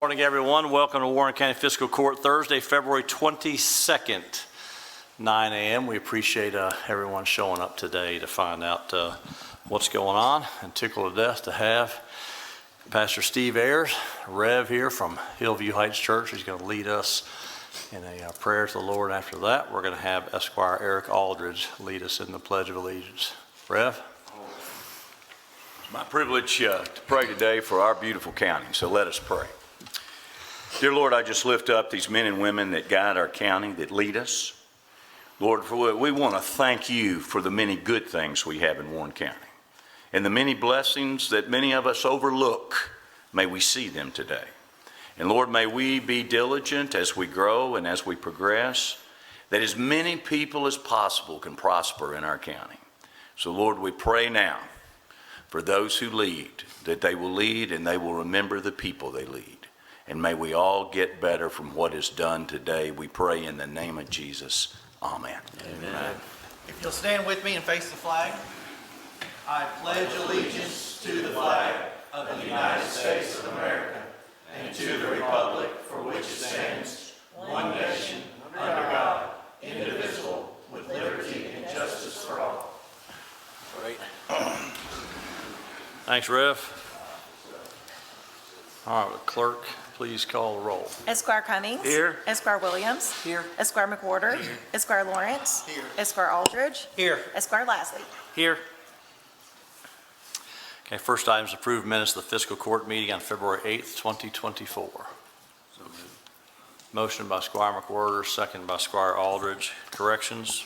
Morning, everyone. Welcome to Warren County Fiscal Court, Thursday, February 22nd, 9 a.m. We appreciate everyone showing up today to find out what's going on, and tickled to death to have Pastor Steve Ayers, Rev here from Hillview Heights Church. He's going to lead us in a prayer to the Lord. After that, we're going to have Esquire Eric Aldridge lead us in the Pledge of Allegiance. Rev? It's my privilege to pray today for our beautiful county, so let us pray. Dear Lord, I just lift up these men and women that guide our county, that lead us. Lord, we want to thank you for the many good things we have in Warren County and the many blessings that many of us overlook. May we see them today. And Lord, may we be diligent as we grow and as we progress, that as many people as possible can prosper in our county. So Lord, we pray now for those who lead, that they will lead and they will remember the people they lead. And may we all get better from what is done today. We pray in the name of Jesus. Amen. Amen. If you'll stand with me and face the flag. I pledge allegiance to the flag of the United States of America and to the republic for which it stands, one nation, under God, indivisible, with liberty and justice for all. Great. Thanks, Rev. All right, clerk, please call the roll. Esquire Cummings. Here. Esquire Williams. Here. Esquire McWhorter. Here. Esquire Lawrence. Here. Esquire Aldridge. Here. Esquire Lasley. Here. Okay, first item is approved minutes of the fiscal court meeting on February 8th, 2024. So moved. Motion by Squire McWhorter, second by Squire Aldridge. Corrections?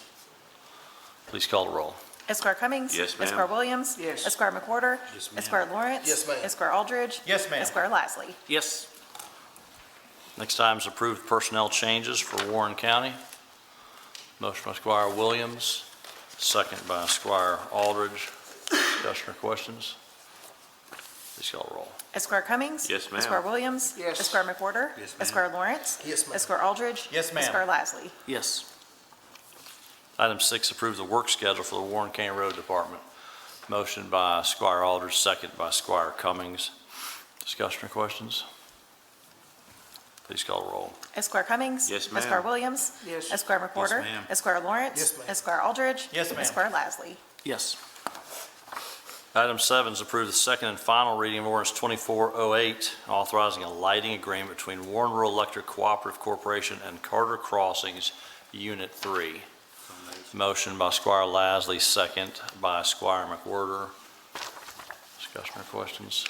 Please call the roll. Esquire Cummings. Yes, ma'am. Esquire Williams. Yes. Esquire McWhorter. Yes, ma'am. Esquire Lawrence. Yes, ma'am. Esquire Aldridge. Yes, ma'am. Esquire Lasley. Yes. Next item is approved personnel changes for Warren County. Motion by Squire Williams, second by Squire Aldridge. Discussion or questions? Please call the roll. Esquire Cummings. Yes, ma'am. Esquire Williams. Yes. Esquire McWhorter. Yes, ma'am. Esquire Lawrence. Yes, ma'am. Esquire Aldridge. Yes, ma'am. Esquire Lasley. Yes. Item 6, approve the work schedule for the Warren County Road Department. Motion by Squire Aldridge, second by Squire Cummings. Discussion or questions? Please call the roll. Esquire Cummings. Yes, ma'am. Esquire Williams. Yes. Esquire McWhorter. ma'am. Esquire Lawrence. Yes, ma'am. Esquire Aldridge. Yes, ma'am. Esquire Lasley. Yes. Item 7 is approve the second and final reading of ordinance 2408, authorizing a lighting agreement between Warren Rural Electric Cooperative Corporation and Carter Crossings, Unit 3. Motion by Squire Lasley, second by Squire McWhorter. Discussion or questions?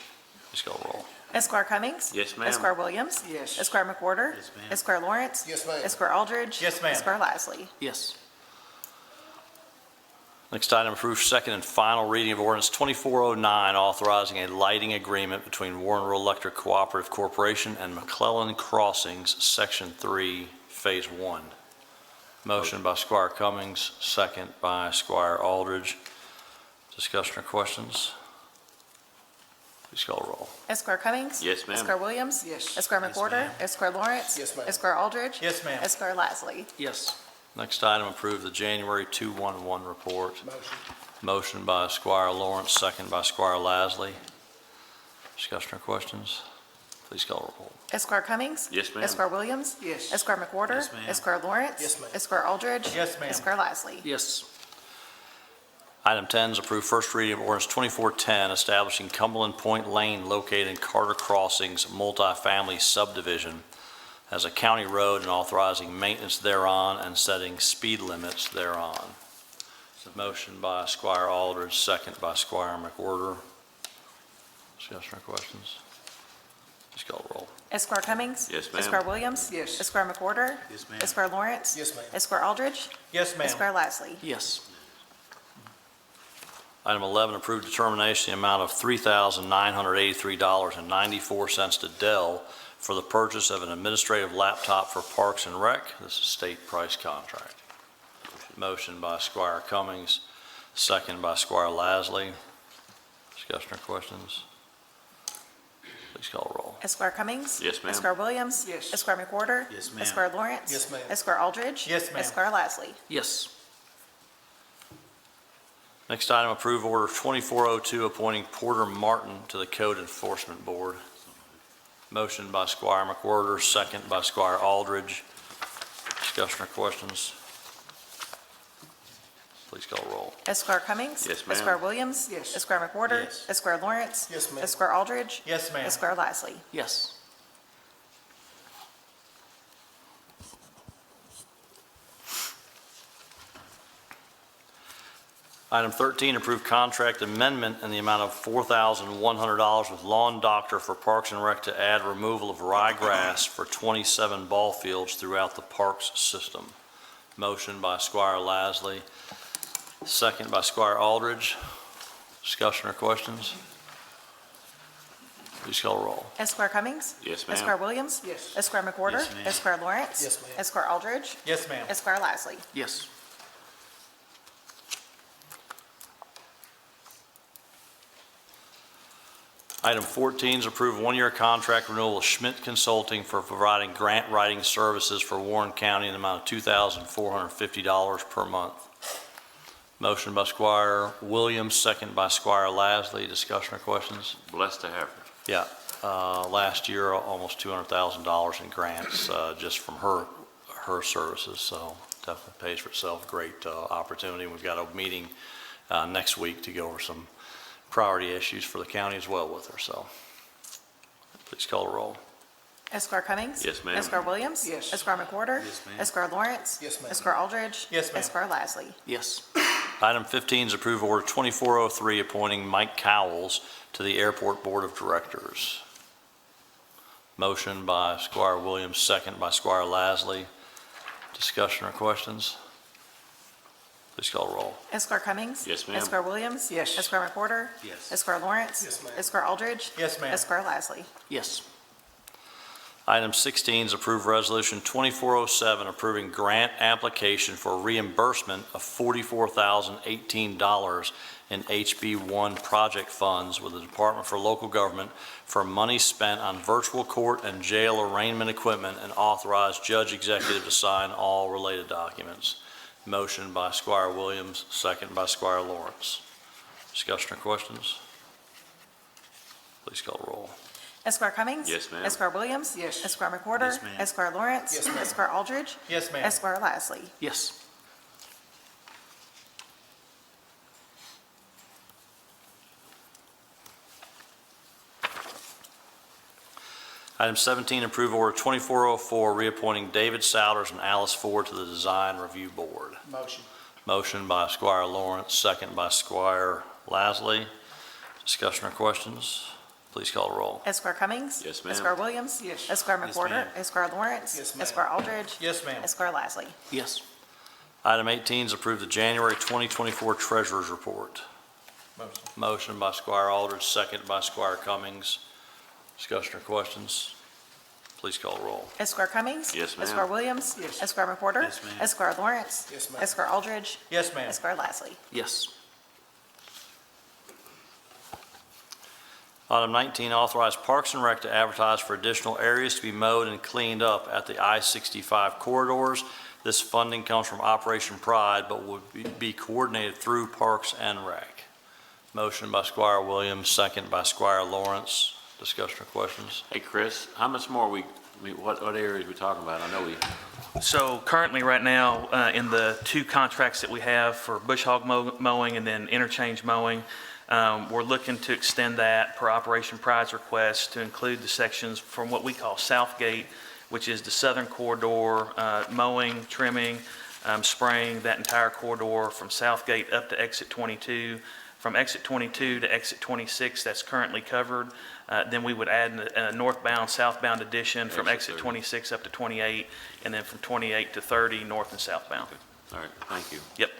Please call the roll. Esquire Cummings. Yes, ma'am. Esquire Williams. Yes. Esquire McWhorter. Yes, ma'am. Esquire Lawrence. Yes, ma'am. Esquire Aldridge. Yes, ma'am. Esquire Lasley. Yes. Next item, approve second and final reading of ordinance 2409, authorizing a lighting agreement between Warren Rural Electric Cooperative Corporation and McClellan Crossings, Section 3, Phase 1. Motion by Squire Cummings, second by Squire Aldridge. Discussion or questions? Please call the roll. Esquire Cummings. Yes, ma'am. Esquire Williams. Yes. Esquire Yes, McWhorter. ma'am. Esquire Lawrence. Yes, ma'am. Esquire Aldridge. Yes, ma'am. Esquire Lasley. Yes. Next item, approve the January 211 report. Motion. Motion by Squire Lawrence, second by Squire Lasley. Discussion or questions? Please call the roll. Esquire Cummings. Yes, ma'am. Esquire Williams. Yes. Esquire McWhorter. Yes, ma'am. Esquire Lawrence. Yes, ma'am. Esquire Aldridge. Yes, ma'am. Esquire Lasley. Yes. Item 10 is approve first reading of ordinance 2410, establishing Cumberland Point Lane located in Carter Crossings multifamily subdivision as a county road and authorizing maintenance thereon and setting speed limits thereon. Motion by Squire Aldridge, second by Squire McWhorter. Discussion or questions? Please call the roll. Esquire Cummings. Yes, ma'am. Esquire Williams. Yes. Esquire McWhorter. Yes, ma'am. Esquire Lawrence. Yes, ma'am. Esquire Aldridge. Yes, ma'am. Esquire Lasley. Yes. Item 11, approve determination the amount of $3,983.94 to Dell for the purchase of an administrative laptop for Parks and Rec. This is state price contract. Motion by Squire Cummings, second by Squire Lasley. Discussion or questions? Please call the roll. Esquire Cummings. Yes, ma'am. Esquire Williams. Yes. Esquire McWhorter. Yes, ma'am. Esquire Lawrence. Yes, ma'am. Esquire Aldridge. Yes, ma'am. Esquire Lasley. Yes. Next item, approve order 2402, appointing Porter Martin to the Code Enforcement Board. Motion by Squire McWhorter, second by Squire Aldridge. Discussion or questions? Please call roll. Esquire Cummings. Yes, ma'am. Esquire Williams. Yes. Esquire McWhorter. Yes. Esquire Lawrence. Yes, ma'am. Esquire Aldridge. Yes, ma'am. Esquire Lasley. Yes. Item 13, approve contract amendment in the amount of $4,100 with Lawn Doctor for Parks and Rec to add removal of ryegrass for 27 ball fields throughout the parks system. Motion by Squire Lasley, second by Squire Aldridge. Discussion or questions? Please call roll. Esquire Cummings. Yes, ma'am. Esquire Williams. Yes. Esquire McWhorter. Yes, ma'am. Esquire Lawrence. Yes, ma'am. Esquire Aldridge. Yes, ma'am. Esquire Lasley. Yes. Item 14 is approve one-year contract renewal with Schmidt Consulting for providing grant writing services for Warren County in the amount of $2,450 per month. Motion by Squire Williams, second by Squire Lasley. Discussion or questions? Blessed to have her. Yeah, last year, almost $200,000 in grants, just from her services, so definitely pays for itself. Great opportunity. We've got a meeting next week to go over some priority issues for the county as well with her, so please call the roll. Esquire Cummings. Yes, ma'am. Esquire Williams. Yes. Esquire McWhorter. Yes, ma'am. Esquire Lawrence. Yes, ma'am. Esquire Aldridge. Yes, ma'am. Esquire Lasley. Yes. Item 15 is approve order 2403, appointing Mike Cowles to the Airport Board of Directors. Motion by Squire Williams, second by Squire Lasley. Discussion or questions? Please call roll. Esquire Cummings. Yes, ma'am. Esquire Williams. Yes. Esquire McWhorter. Yes. Esquire Lawrence. Yes, ma'am. Esquire Aldridge. Yes, ma'am. Esquire Lasley. Yes. Item 16 is approve resolution 2407, approving grant application for reimbursement of $44,018 in HB1 project funds with the Department for Local Government for money spent on virtual court and jail arraignment equipment, and authorize judge executive to sign all related documents. Motion by Squire Williams, second by Squire Lawrence. Discussion or questions? Please call roll. Esquire Cummings. Yes, ma'am. Esquire Williams. Yes. Esquire McWhorter. Yes, ma'am. Esquire Lawrence. Yes, ma'am. Esquire Aldridge. Yes, ma'am. Esquire Lasley. Yes. Item 17, approve order 2404, reappointing David Souders and Alice Ford to the Design Review Board. Motion. Motion by Squire Lawrence, second by Squire Lasley. Discussion or questions? Please call the roll. Esquire Cummings. Yes, ma'am. Esquire Williams. Yes. Esquire Yes, McWhorter. ma'am. Esquire Lawrence. Yes, ma'am. Esquire Aldridge. Yes, ma'am. Esquire Lasley. Yes. Item 18 is approve the January 2024 Treasurer's Report. Motion. Motion by Squire Aldridge, second by Squire Cummings. Discussion or questions? Please call the roll. Esquire Cummings. Yes, ma'am. Esquire Williams. Yes. Esquire McWhorter. Yes, ma'am. Esquire Lawrence. Yes, ma'am. Esquire Aldridge. Yes, ma'am. Esquire Lasley. Yes. Item 19, authorize Parks and Rec to advertise for additional areas to be mowed and cleaned up at the I-65 corridors. This funding comes from Operation Pride, but will be coordinated through Parks and Rec. Motion by Squire Williams, second by Squire Lawrence. Discussion or questions? Hey, Chris, how much more what areas we talking about? I know So currently, right now, in the two contracts that we have for bush hog mowing and then interchange mowing, we're looking to extend that per Operation Pride's request to include the sections from what we call Southgate, which is the southern corridor, mowing, trimming, spraying that entire corridor from Southgate up to exit 22. From exit 22 to exit 26, that's currently covered. Then we would add a northbound, southbound addition from Exit exit 30. 26 up to 28, and then from 28 to 30, north and southbound. all right, thank you. Yep.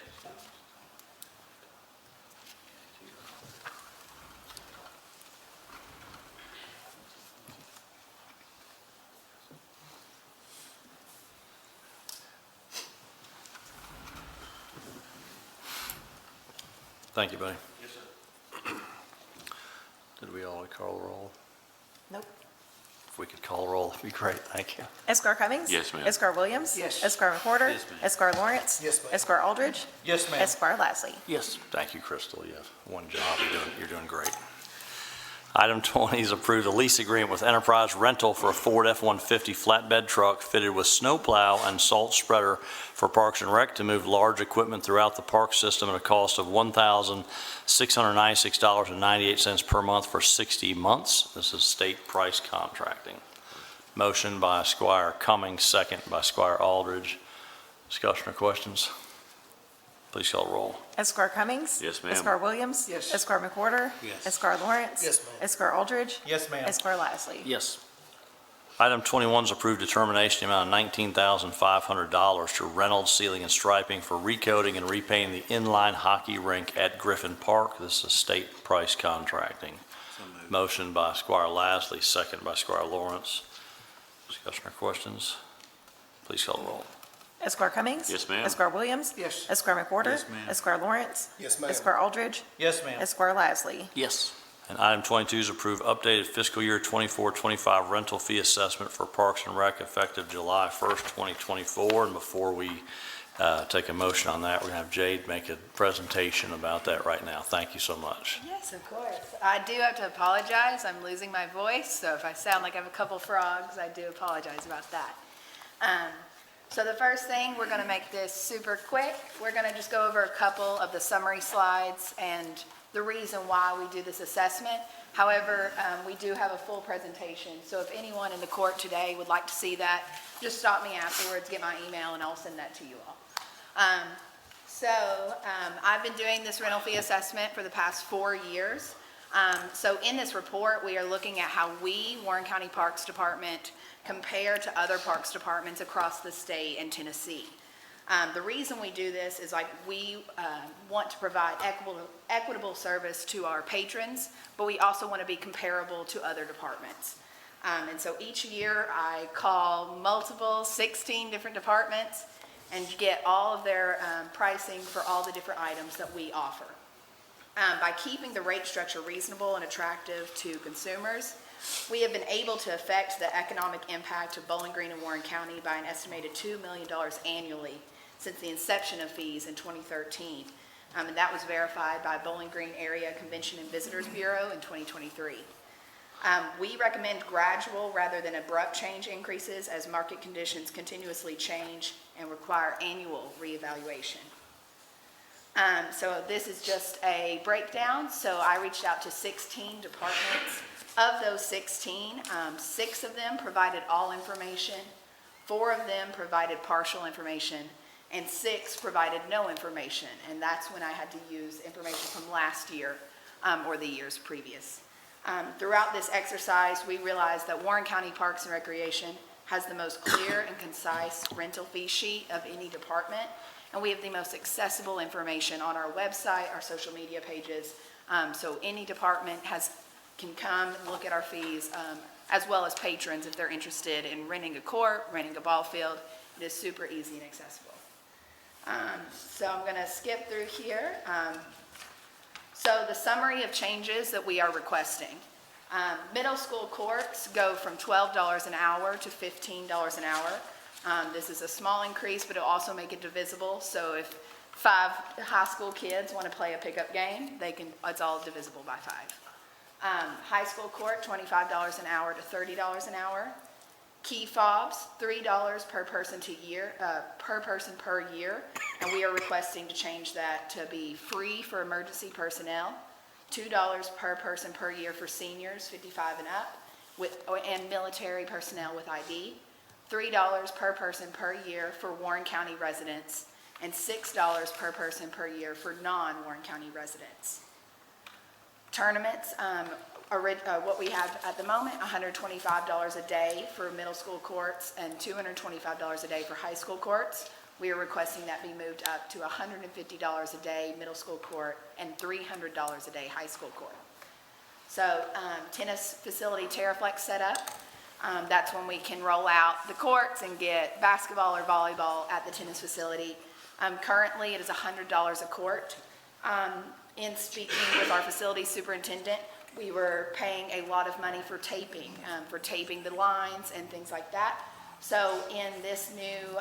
Thank you, buddy. Yes, sir. Did we all call the roll? Nope. If we could call the roll, that'd be great. Thank you. Esquire Cummings. Yes, ma'am. Esquire Williams. Yes. Esquire McWhorter. Yes, ma'am. Esquire Lawrence. Yes, ma'am. Esquire Aldridge. Yes, ma'am. Esquire Lasley. Yes. Thank you, Crystal. Yes, one job. You're doing great. Item 20 is approved a lease agreement with Enterprise Rental for a Ford F-150 flatbed truck fitted with snowplow and salt spreader for Parks and Rec to move large equipment throughout the park system at a cost of $1,696.98 per month for 60 months. This is state price contracting. Motion by Squire Cummings, second by Squire Aldridge. Discussion or questions? Please call roll. Esquire Cummings. Yes, ma'am. Esquire Williams. Yes. Esquire McWhorter. Yes. Esquire Lawrence. Yes, ma'am. Esquire Aldridge. Yes, ma'am. Esquire Lasley. Yes. Item 21 is approved determination amount of $19,500 to Reynolds Sealing and Striping for recoating and repainting the inline hockey rink at Griffin Park. This is state price contracting. Motion by Squire Lasley, second by Squire Lawrence. Discussion or questions? Please call the roll. Esquire Cummings. Yes, ma'am. Esquire Williams. Yes. Esquire McWhorter. Yes, ma'am. Esquire Lawrence. Yes, ma'am. Esquire Aldridge. Yes, ma'am. Esquire Lasley. Yes. And item 22 is approve updated fiscal year 24-25 rental fee assessment for Parks and Rec effective July 1st, 2024. And before we take a motion on that, we're going to have Jade make a presentation about that right now. Thank you so much. Yes, of course. I do have to apologize. I'm losing my voice, so if I sound like I have a couple frogs, I do apologize about that. So the first thing, we're going to make this super quick. We're going to just go over a couple of the summary slides and the reason why we do this assessment. However, we do have a full presentation, so if anyone in the court today would like to see that, just stop me afterwards, get my email, and I'll send that to you all. I've been doing this rental fee assessment for the past 4 years. So in this report, we are looking at how we, Warren County Parks Department, compare to other parks departments across the state and Tennessee. The reason we do this is we want to provide equitable service to our patrons, but we also want to be comparable to other departments. And so each year I call 16 different departments and get all of their pricing for all the different items that we offer. By keeping the rate structure reasonable and attractive to consumers, we have been able to affect the economic impact of Bowling Green and Warren County by an estimated $2 million annually since the inception of fees in 2013. And that was verified by Bowling Green Area Convention and Visitors Bureau in 2023. We recommend gradual rather than abrupt change increases as market conditions continuously change and require annual reevaluation. So this is just a breakdown. So I reached out to 16 departments. Of those 16, 6 of them provided all information, 4 of them provided partial information, and 6 provided no information. And that's when I had to use information from last year or the years previous. Throughout this exercise, we realized that Warren County Parks and Recreation has the most clear and concise rental fee sheet of any department, and we have the most accessible information on our website, our social media pages, so any department can come and look at our fees, as well as patrons if they're interested in renting a court, renting a ball field. It is super easy and accessible. So I'm going to skip through here. So the summary of changes that we are requesting. Middle school courts go from $12 an hour to $15 an hour. This is a small increase, but it'll also make it divisible. So if 5 high school kids want to play a pickup game, it's all divisible by 5. High school court, $25 an hour to $30 an hour. Key fobs, $3 per person per year, and we are requesting to change that to be free for emergency personnel, $2 per person per year for seniors 55 and up, and military personnel with ID, $3 per person per year for Warren County residents, and $6 per person per year for non-Warren County residents. Tournaments, what we have at the moment, $125 a day for middle school courts and $225 a day for high school courts. We are requesting that be moved up to $150 a day middle school court and $300 a day high school court. So tennis facility Terraflex set up. That's when we can roll out the courts and get basketball or volleyball at the tennis facility. Currently, it is $100 a court. In speaking with our facility superintendent, we were paying a lot of money for taping the lines and things like that. So in this new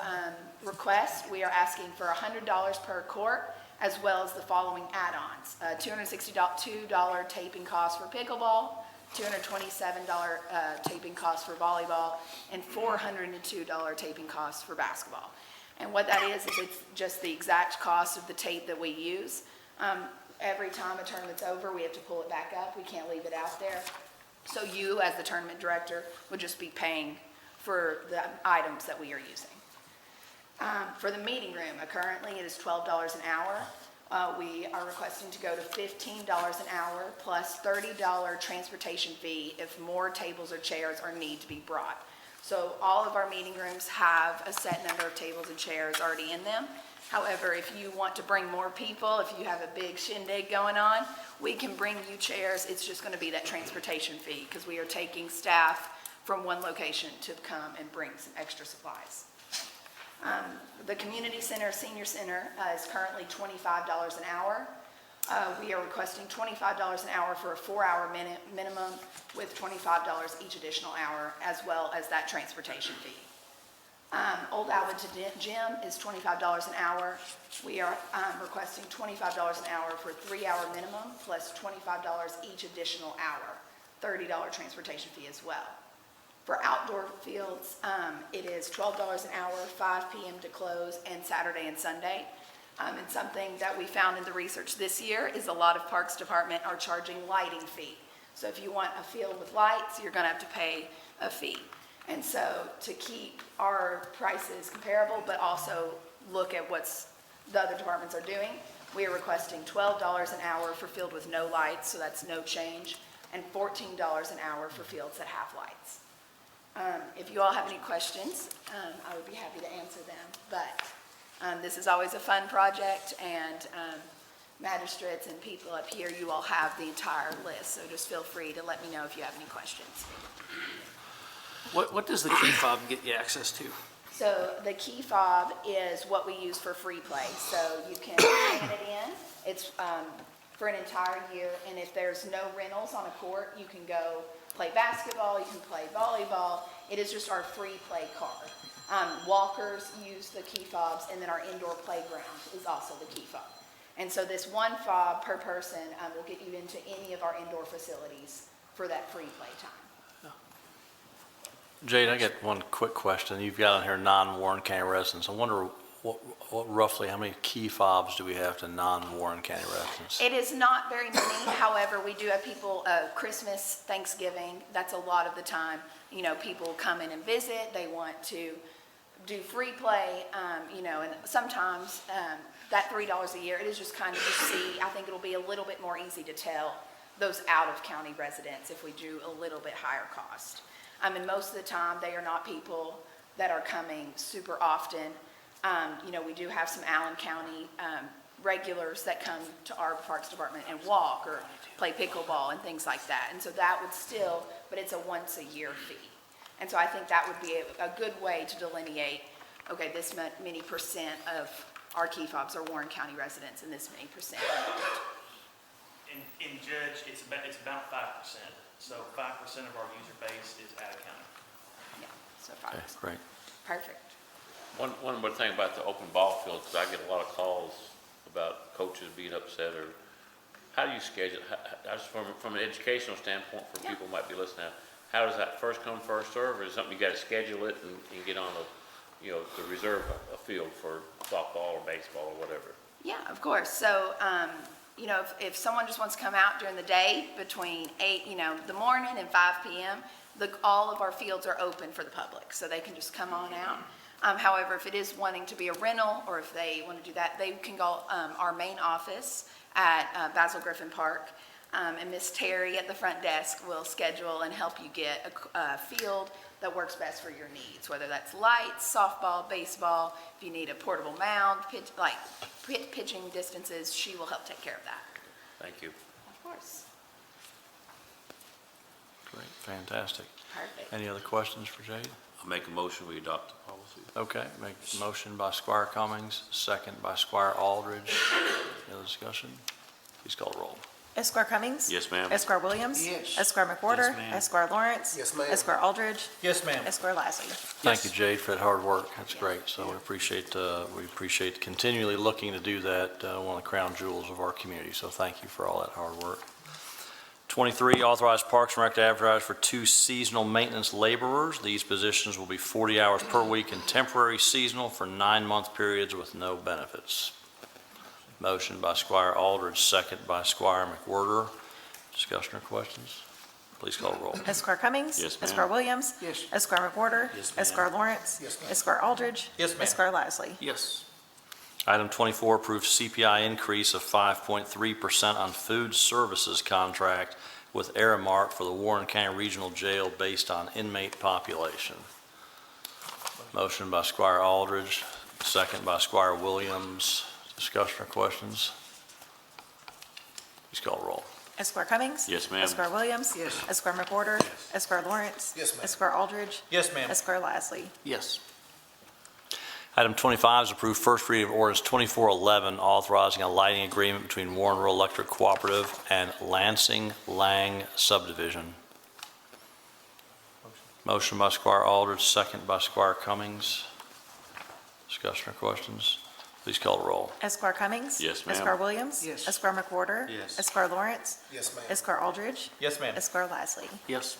request, we are asking for $100 per court, as well as the following add-ons. $262 taping cost for pickleball, $227 taping cost for volleyball, and $402 taping cost for basketball. And what that is it's just the exact cost of the tape that we use. Every time a tournament's over, we have to pull it back up. We can't leave it out there. So you, as the tournament director, would just be paying for the items that we are using. For the meeting room, currently it is $12 an hour. We are requesting to go to $15 an hour plus $30 transportation fee if more tables or chairs are need to be brought. So all of our meeting rooms have a set number of tables and chairs already in them. However, if you want to bring more people, if you have a big shindig going on, we can bring you chairs. It's just going to be that transportation fee because we are taking staff from one location to come and bring some extra supplies. The community center, senior center is currently $25 an hour. We are requesting $25 an hour for a 4-hour minimum with $25 each additional hour, as well as that transportation fee. Old Alberton Gym is $25 an hour. We are requesting $25 an hour for a 3-hour minimum plus $25 each additional hour, $30 transportation fee as well. For outdoor fields, it is $12 an hour, 5 p.m. to close, and Saturday and Sunday. And something that we found in the research this year is a lot of Parks Department are charging lighting fee. So if you want a field with lights, you're going to have to pay a fee. And so to keep our prices comparable, but also look at what's the other departments are doing, we are requesting $12 an hour for field with no lights, so that's no change, and $14 an hour for fields that have lights. If you all have any questions, I would be happy to answer them. But this is always a fun project, and magistrates and people up here, you all have the entire list, so just feel free to let me know if you have any questions. What does the key fob get you access to? So the key fob is what we use for free play. So you can scan it in. It's for an entire year, and if there's no rentals on a court, you can go play basketball, you can play volleyball. It is just our free play card. Walkers use the key fobs, and then our indoor playground is also the key fob. And so this one fob per person will get you into any of our indoor facilities for that free play time. Jade, I got one quick question. You've got on here non-Warren County residents. I wonder what roughly, how many key fobs do we have to non-Warren County residents? It is not very many. However, we do have people, Christmas, Thanksgiving, that's a lot of the time. You know, people come in and visit, they want to do free play, and sometimes that $3 a year, it is just kind of to see. I think it'll be a little bit more easy to tell those out-of-county residents if we do a little bit higher cost. And most of the time, they are not people that are coming super often. We do have some Allen County regulars that come to our Parks Department and walk or play pickleball and things like that. And so that would still, but it's a once-a-year fee. And so I think that would be a good way to delineate, okay, this many percent of our key fobs are Warren County residents and this many percent are not. In Judge, it's about 5%. So 5% of our user base is out of county. Yeah, so Okay, 5%. great. Perfect. One more thing about the open ball field, because I get a lot of calls about coaches being upset, or how do you schedule, just from an educational standpoint for people who might be listening, how does that first come, first serve, or is it something you got to schedule it and get on to reserve a field for softball or baseball or whatever? Yeah, of course. So, if someone just wants to come out during the day between 8, the morning and 5 p.m., all of our fields are open for the public, so they can just come on out. However, if it is wanting to be a rental, or if they want to do that, they can go our main office at Basil Griffin Park, and Miss Terry at the front desk will schedule and help you get a field that works best for your needs, whether that's lights, softball, baseball. If you need a portable mound, pitching distances, she will help take care of that. Thank you. Of course. Great, fantastic. Perfect. Any other questions for Jade? I'll make a motion, we adopt the policy. Okay, make a motion by Squire Cummings, second by Squire Aldridge. Any other discussion? Please call the roll. Esquire Cummings? Yes, ma'am. Esquire Williams? Yes. Esquire McWhorter? Yes, ma'am. Esquire Lawrence? Yes, ma'am. Esquire Aldridge? Yes, ma'am. Esquire Lassie? Thank you, Jade, for that hard work. That's great. So we appreciate continually looking to do that, one of the crown jewels of our community. So thank you for all that hard work. 23, authorize Parks and Rec to advertise for 2 seasonal maintenance laborers. These positions will be 40 hours per week and temporary seasonal for 9-month periods with no benefits. Motion by Squire Aldridge, second by Squire McWhorter. Discussion or questions? Please call the roll. Esquire Cummings. Yes, ma'am. Esquire Williams. Yes. Esquire McWhorter. Yes, ma'am. Esquire Lawrence. Yes, ma'am. Esquire Aldridge. Yes, ma'am. Esquire Lasley. Yes. Item 24, approve CPI increase of 5.3% on food services contract with Aramark for the Warren County Regional Jail based on inmate population. Motion by Squire Aldridge, second by Squire Williams. Discussion or questions? Please call the roll. Esquire Cummings. Yes, ma'am. Esquire Williams. Yes. Esquire McWhorter. Esquire Lawrence. Yes, ma'am. Esquire Aldridge. Yes, ma'am. Esquire Lasley. Yes. Item 25 is approve first reading of ordinance 2411, authorizing a lighting agreement between Warren Rural Electric Cooperative and Lansing Lang Subdivision. Motion by Squire Aldridge, second by Squire Cummings. Discussion or questions? Please call the roll. Esquire Cummings. Yes, ma'am. Esquire Williams. Yes. Esquire McWhorter. Yes. Esquire Lawrence. Yes, ma'am. Esquire Aldridge. Yes, ma'am. Esquire Lasley. Yes.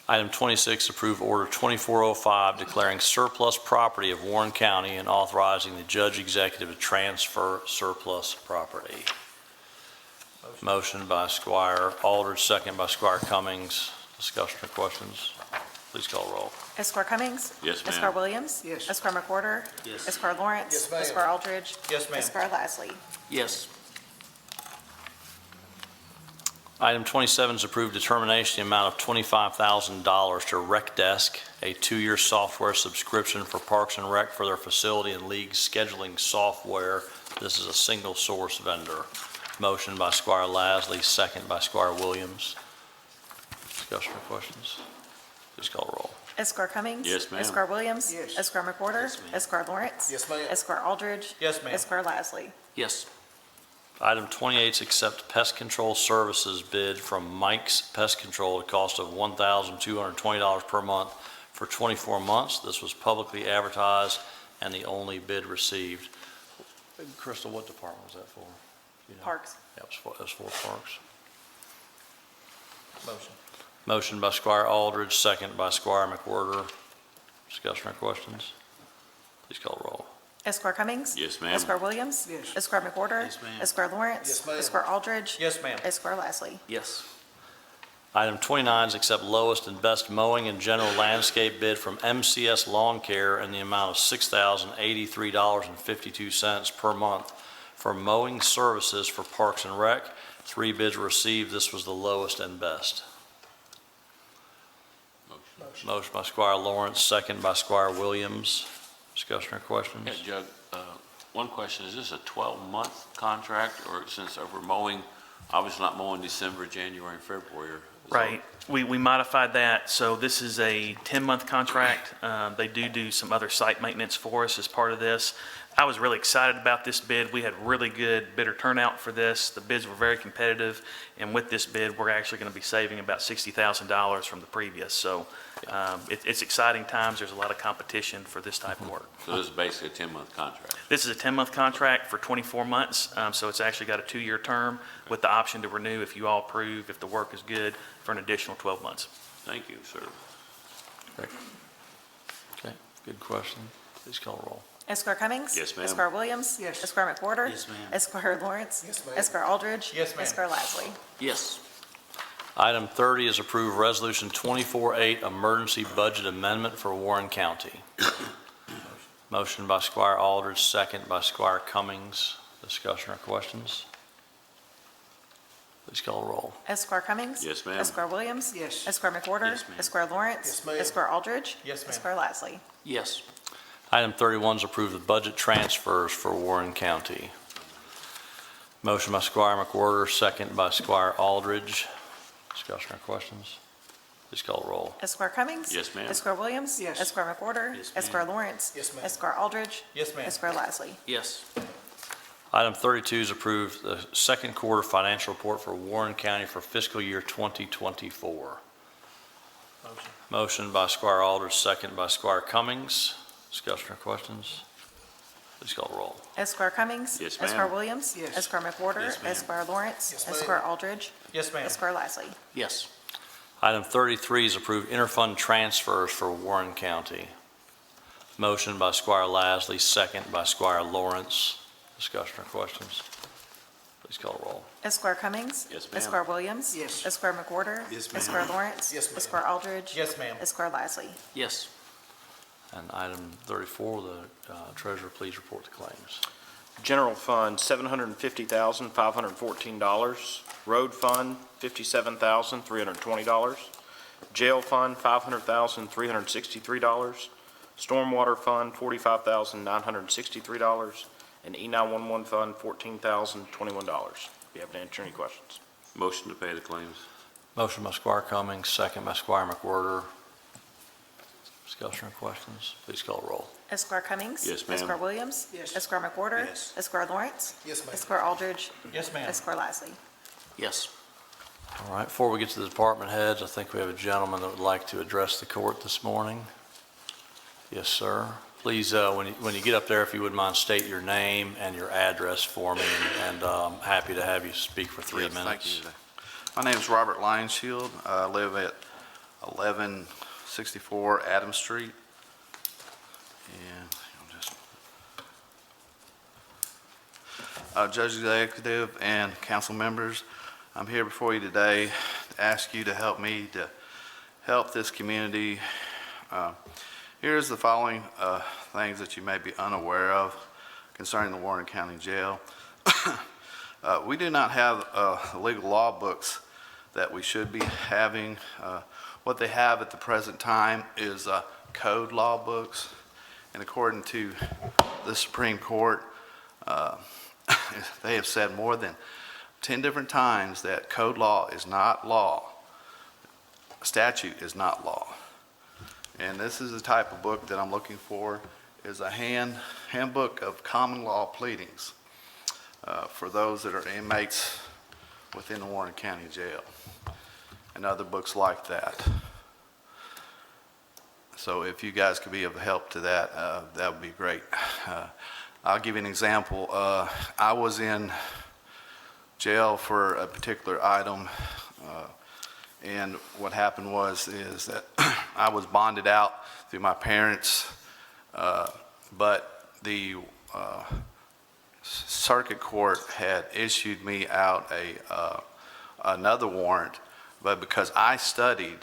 Item 26, approve order 2405, declaring surplus property of Warren County and authorizing the judge executive to transfer surplus property. Motion by Squire Aldridge, second by Squire Cummings. Discussion or questions? Please call the roll. Esquire Cummings. Yes, ma'am. Esquire Williams. Yes. Esquire McWhorter. Yes. Esquire Lawrence. Yes, ma'am. Esquire Aldridge. Yes, ma'am. Esquire Lasley. Yes. Item 27 is approved determination the amount of $25,000 to Rec Desk, a 2-year software subscription for Parks and Rec for their facility and league scheduling software. This is a single source vendor. Motion by Squire Lasley, second by Squire Williams. Discussion or questions? Please call the roll. Esquire Cummings. Yes, ma'am. Esquire Williams. Yes. Esquire McWhorter. Yes, ma'am. Esquire Lawrence. Yes, ma'am. Esquire Aldridge. Yes, ma'am. Esquire Lasley. Yes. Item 28 is accept pest control services bid from Mike's Pest Control at a cost of $1,220 per month for 24 months. This was publicly advertised and the only bid received. Crystal, what department was that for? You know? Parks. Yeah, it was for Parks. Motion. Motion by Squire Aldridge, second by Squire McWhorter. Discussion or questions? Please call the roll. Esquire Cummings. Yes, ma'am. Esquire Williams. Yes. Esquire McWhorter. Yes, ma'am. Esquire Lawrence. Yes, ma'am. Esquire Aldridge. Yes, ma'am. Esquire Lasley. Yes. Item 29 is accept lowest and best mowing and general landscape bid from MCS Lawn Care in the amount of $6,083.52 per month for mowing services for Parks and Rec. 3 bids were received. This was the lowest and best. Motion by Squire Lawrence, second by Squire Williams. Discussion or questions? Yeah, Jug, one question, is this a 12-month contract, or since we're mowing, obviously not mowing December, January, and February? Is that- Right. We modified that, so this is a 10-month contract. They do some other site maintenance for us as part of this. I was really excited about this bid. We had really good bidder turnout for this. The bids were very competitive, and with this bid, we're actually going to be saving about $60,000 from the previous. So it's exciting times. There's a lot of competition for this type of work. So this is basically a 10-month contract? This is a 10-month contract for 24 months, so it's actually got a 2-year term with the option to renew if you all approve, if the work is good, for an additional 12 months. Thank you, sir. Okay, good question. Please call the roll. Esquire Cummings. Yes, ma'am. Esquire Williams. Yes. Esquire McWhorter. Yes, ma'am. Esquire Lawrence. Yes, ma'am. Esquire Aldridge. Yes, ma'am. Esquire Lasley. Yes. Item 30 is approve Resolution 24-8, Emergency Budget Amendment for Warren County. Motion by Squire Aldridge, second by Squire Cummings. Discussion or questions? Please call the roll. Esquire Cummings. Yes, ma'am. Esquire Williams. Yes. Esquire McWhorter. Yes, ma'am. Esquire Lawrence. Yes, ma'am. Esquire Aldridge. Yes, ma'am. Esquire Lasley. Yes. Item 31 is approve the budget transfers for Warren County. Motion by Squire McWhorter, second by Squire Aldridge. Discussion or questions? Please call the roll. Esquire Cummings. Yes, ma'am. Esquire Williams. Yes. Esquire McWhorter. Yes, ma'am. Esquire Lawrence. Yes, ma'am. Esquire Aldridge. Yes, ma'am. Esquire Lasley. Yes. Item 32 is approve the second quarter financial report for Warren County for fiscal year 2024. Motion. Motion by Squire Aldridge, second by Squire Cummings. Discussion or questions? Please call the roll. Esquire Cummings. Yes, ma'am. Esquire Williams. Yes. Esquire McWhorter. Yes, ma'am. Esquire Lawrence. Yes, ma'am. Esquire Aldridge. Yes, ma'am. Esquire Lasley. Yes. Item 33 is approve interfund transfers for Warren County. Motion by Squire Lasley, second by Squire Lawrence. Discussion or questions? Please call the roll. Esquire Cummings. Yes, ma'am. Esquire Williams. Yes. Esquire McWhorter. Yes, ma'am. Esquire Lawrence. Yes, ma'am. Esquire Aldridge. Yes, ma'am. Esquire Lasley. Yes. And item 34, the treasurer, please report the claims. General Fund, $750,514. Road Fund, $57,320. Jail Fund, $500,363. Stormwater Fund, $45,963. And E911 Fund, $14,021. If you have to answer any questions. Motion to pay the claims. Motion by Squire Cummings, second by Squire McWhorter. Discussion or questions? Please call the roll. Esquire Cummings. Yes, ma'am. Esquire Williams. Yes. Esquire McWhorter. Yes. Esquire Lawrence. Yes, ma'am. Esquire Aldridge. Yes, ma'am. Esquire Lasley. Yes. All right, before we get to the department heads, I think we have a gentleman that would like to address the court this morning. Yes, sir. Please, when you get up there, if you wouldn't mind, state your name and your address for me, and I'm happy to have you speak for 3 minutes. Thank you. My name is Robert Lionshield. I live at 1164 Adams Street. And Judge Executive and council members, I'm here before you today to ask you to help me to help this community. Here's the following things that you may be unaware of concerning the Warren County Jail. We do not have legal law books that we should be having. What they have at the present time is code law books. And according to the Supreme Court, they have said more than 10 different times that code law is not law. Statute is not law. And this is the type of book that I'm looking for, is a handbook of common law pleadings for those that are inmates within the Warren County Jail, and other books like that. So if you guys could be of help to that, that would be great. I'll give you an example. I was in jail for a particular item, and what happened is that I was bonded out through my parents, but the circuit court had issued me out another warrant, but because I studied,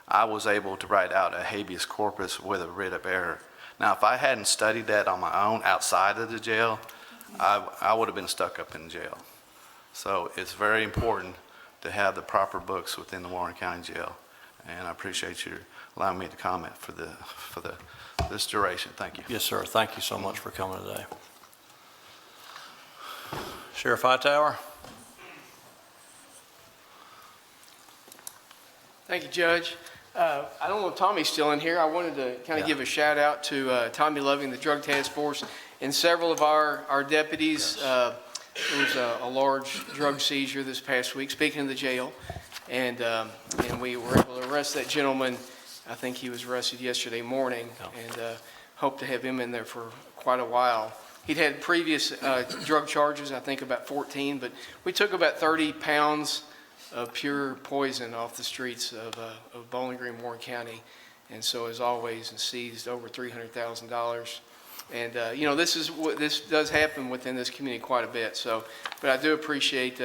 I was able to write out a habeas corpus with a writ of error. Now, if I hadn't studied that on my own outside of the jail, I would have been stuck up in jail. So it's very important to have the proper books within the Warren County Jail, and I appreciate you allowing me to comment for this duration. Thank you. Yes, sir. Thank you so much for coming today. Sheriff Hightower? Thank you, Judge. I don't know if Tommy's still in here. I wanted to kind of give a shout out to Tommy Loving, the Drug Task Force, and several of our deputies. There was a large drug seizure this past week, speaking of the jail, and we were able to arrest that gentleman. I think he was arrested yesterday morning, and hope to have him in there for quite a while. He'd had previous drug charges, I think about 14, but we took about 30 pounds of pure poison off the streets of Bowling Green, Warren County, and so as always, seized over $300,000. And this does happen within this community quite a bit. So, but I do appreciate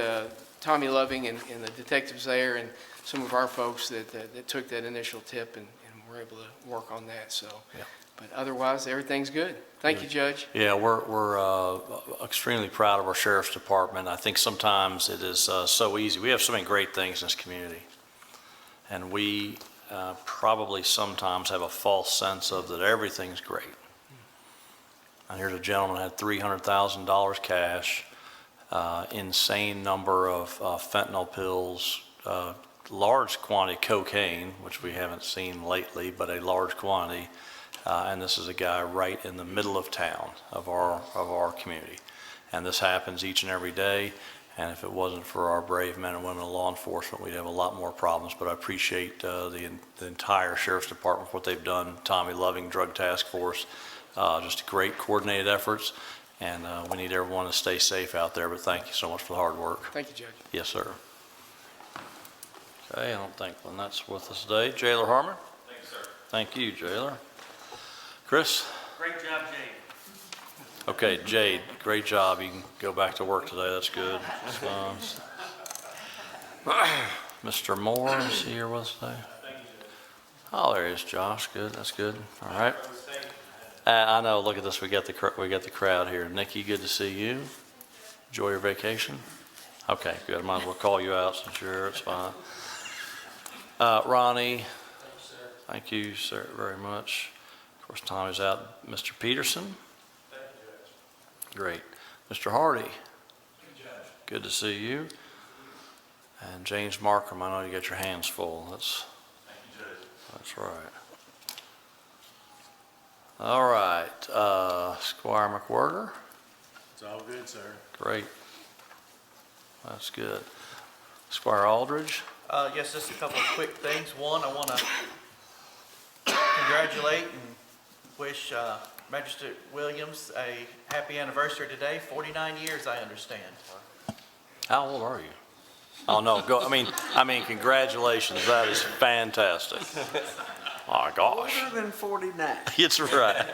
Tommy Loving and the detectives there, and some of our folks that took that initial tip and were able to work on that. So, Yeah. But otherwise, everything's good. Thank you, Judge. Yeah, we're extremely proud of our sheriff's department. I think sometimes it is so easy. We have so many great things in this community, and we probably sometimes have a false sense of that everything's great. And here's a gentleman who had $300,000 cash, insane number of fentanyl pills, large quantity of cocaine, which we haven't seen lately, but a large quantity. And this is a guy right in the middle of town of our community. And this happens each and every day. And if it wasn't for our brave men and women of law enforcement, we'd have a lot more problems. But I appreciate the entire Sheriff's Department for what they've done. Tommy Loving, Drug Task Force, Just great coordinated efforts, and we need everyone to stay safe out there, but thank you so much for the hard work. Thank you, Judge. Yes, sir. Okay, I don't think Lynette's with us today. Jailer Harmon? Thanks, sir. Thank you, Jailer. Chris? Great job, Jade. Okay, Jade, great job. You can go back to work today. That's good. Mr. Moore, is he here with us today? Oh, there he is, Josh. Good, that's good. All right. I know, look at this. We got the crowd here. Nikki, good to see you. Enjoy your vacation. Okay, good. Might as well call you out since you're here. It's fine. Ronnie, thank you, sir, very much. Of course, Tommy's out. Mr. Peterson? Great. Mr. Hardy? Good to see you. And James Markham, I know you got your hands full. That's right. All right, Squire McWhirter? It's all good, sir. Great. That's good. Squire Aldridge? Yes, just a couple of quick things. One, I want to congratulate and wish Magistrate Williams a happy anniversary today. 49 years, I understand. How old are you? Oh, no, I mean, congratulations. That is fantastic. Oh, gosh. Older than 49. It's right.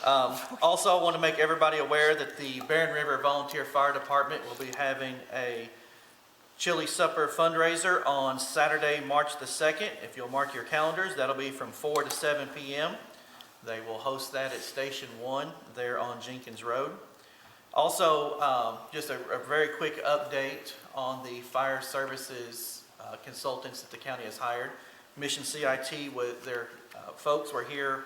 Also, I want to make everybody aware that the Barren River Volunteer Fire Department will be having a chili supper fundraiser on Saturday, March the 2nd. If you'll mark your calendars, that'll be from 4 to 7 p.m. They will host that at Station 1 there on Jenkins Road. Also, just a very quick update on the fire services consultants that the county has hired. Mission CIT, with their folks were here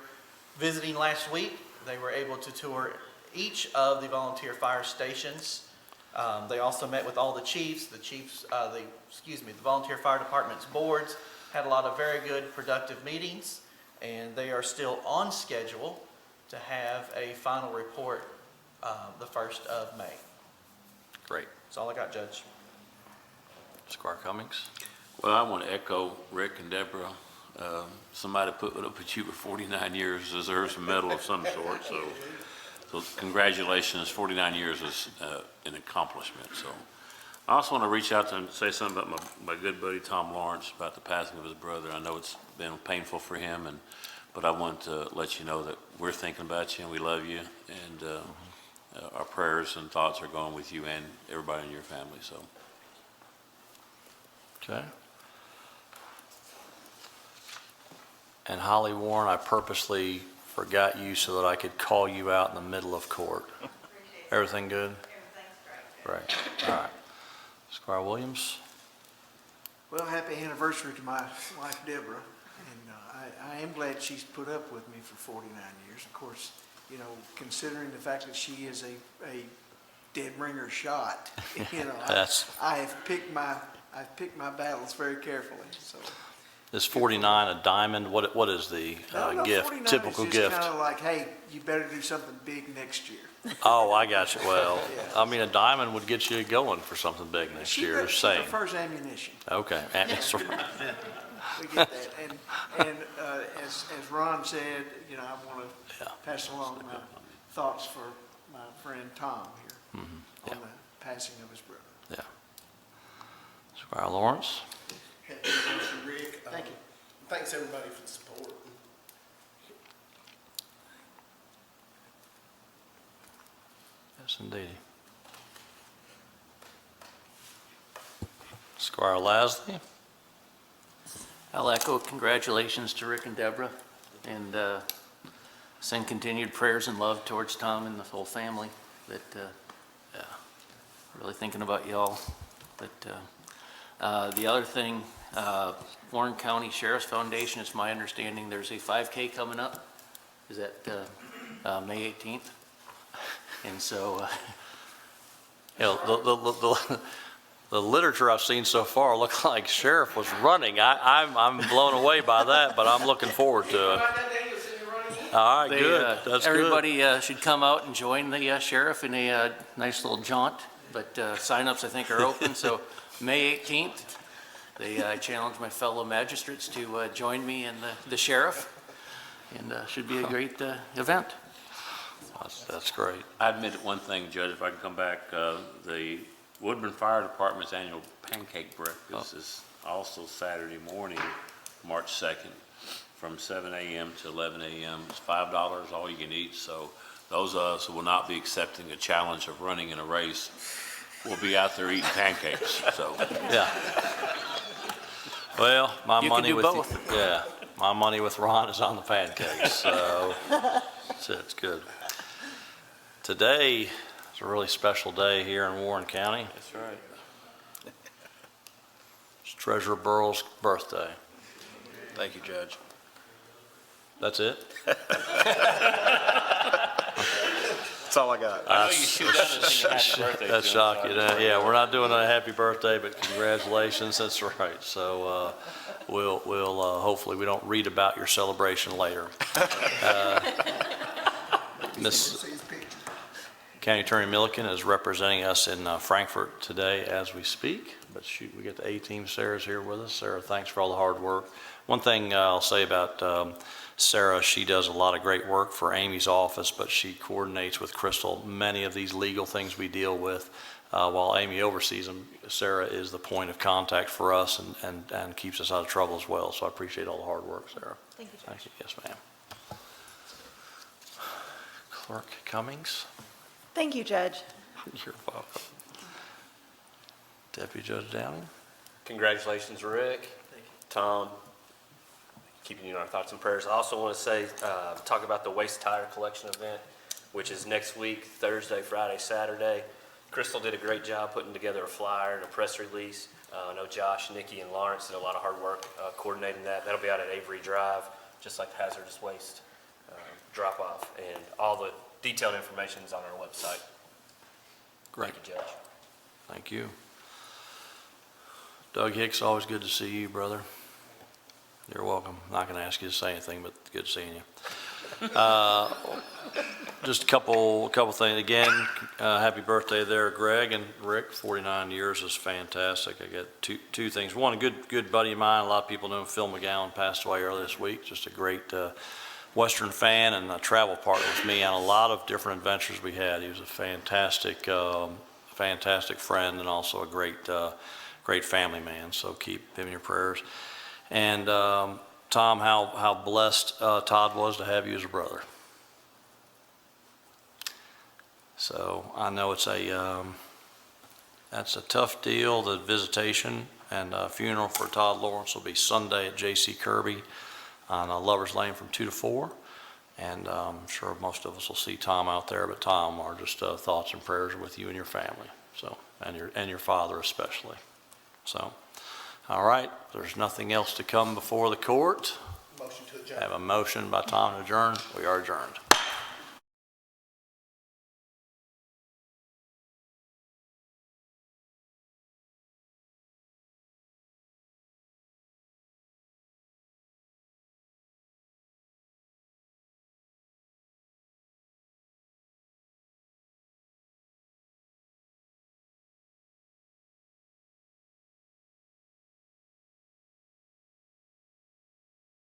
visiting last week. They were able to tour each of the volunteer fire stations. They also met with all the chiefs, the volunteer fire department's boards, had a lot of very good productive meetings, and they are still on schedule to have a final report the 1st of May. Great. That's all I got, Judge. Squire Cummings? Well, I want to echo Rick and Deborah. Somebody put up with you for 49 years deserves a medal of some sort, so congratulations. 49 years is an accomplishment. So I also want to reach out to him and say something about my good buddy Tom Lawrence about the passing of his brother. I know it's been painful for him, but I want to let you know that we're thinking about you and we love you, and our prayers and thoughts are going with you and everybody in your family. So. Okay. And Holly Warren, I purposely forgot you so that I could call you out in the middle of court. Everything good? Everything's great. Great. All right. Squire Williams? Well, happy anniversary to my wife Deborah, and I am glad she's put up with me for 49 years. Of course, you know, considering the fact that she is a dead ringer shot, you know, I've picked my battles very carefully. So. Is 49 a diamond? What is the gift? 49 Typical is gift? just kind of like, hey, you better do something big next year. Oh, I got you. Well, Yeah. I mean, a diamond would get you going for something big next year. She Same. prefers ammunition. Okay. That's right. We get that. And as Ron said, you know, I want to pass along my thoughts for my friend Tom here on the passing of his brother. Yeah. Squire Lawrence? Happy anniversary, Rick. Thank you. Thanks, everybody, for the support. Yes, indeed. Squire Lasley? I'll echo congratulations to Rick and Deborah, and send continued prayers and love towards Tom and the whole family. That really thinking about y'all. But the other thing, Warren County Sheriff's Foundation, it's my understanding there's a 5K coming up. Is that May 18th? And so, You know, the literature I've seen so far look like Sheriff was running. I'm blown away by that, but I'm looking forward to it. All right, good. That's everybody good. should come out and join the sheriff in a nice little jaunt. But signups, I think, are open. So May 18th, I challenge my fellow magistrates to join me and the sheriff, and should be a great event. That's great. I admit one thing, Judge, if I can come back, the Woodburn Fire Department's annual pancake breakfast is also Saturday morning, March 2nd, from 7 a.m. to 11 a.m. It's $5, all you can eat, so those of us who will not be accepting a challenge of running in a race will be out there eating pancakes, so. Yeah. Well, my You can money do with, both. yeah, my money with Ron is on the pancakes, so it's good. Today is a really special day here in Warren County. That's right. It's Treasurer Burrell's birthday. Thank you, Judge. That's it? That's all I got. I know you shoot down and sing a happy birthday to him, That's so shocking. I just- Yeah, we're not doing a happy birthday, but congratulations. That's right. So we'll hopefully we don't read about your celebration later. Miss County Attorney Milliken is representing us in Frankfort today as we speak. But shoot, we get the A-team. Sarah's here with us. Sarah, thanks for all the hard work. One thing I'll say about Sarah, she does a lot of great work for Amy's office, but she coordinates with Crystal many of these legal things we deal with. While Amy oversees them, Sarah is the point of contact for us and keeps us out of trouble as well. So I appreciate all the hard work, Sarah. Thank you, Judge. Thank you. Yes, ma'am. Clerk Cummings, Thank you, Judge. you're welcome. Deputy Judge Downing. Congratulations, Rick, Tom, keeping you in our thoughts and prayers. I also want to say, talk about the waste tire collection event, which is next week, Thursday, Friday, Saturday. Crystal did a great job putting together a flyer and a press release. I know Josh, Nikki, and Lawrence did a lot of hard work coordinating that. That'll be out at Avery Drive, just like hazardous waste drop-off. And all the detailed information is on our website. Great. Thank you, Judge. Thank you. Doug Hicks, always good to see you, brother. You're welcome. Not going to ask you to say anything, but good seeing you. Just a couple things. Again, happy birthday there, Greg and Rick. 49 years is fantastic. I got two things. One, a good buddy of mine. A lot of people know him, Phil McGowan, passed away earlier this week. Just a great Western fan and a travel partner with me on a lot of different adventures we had. He was a fantastic friend and also a great family man. So keep him in your prayers. And Tom, how blessed Todd was to have you as a brother. So I know it's that's a tough deal. The visitation and funeral for Todd Lawrence will be Sunday at J.C. Kirby on Lover's Lane from 2 to 4. And I'm sure most of us will see Tom out there, but Tom, our just thoughts and prayers with you and your family. So, and your father especially. So, all right, there's nothing else to come before the court. Motion to I adjourn. have a motion by Tom to adjourn. We are adjourned.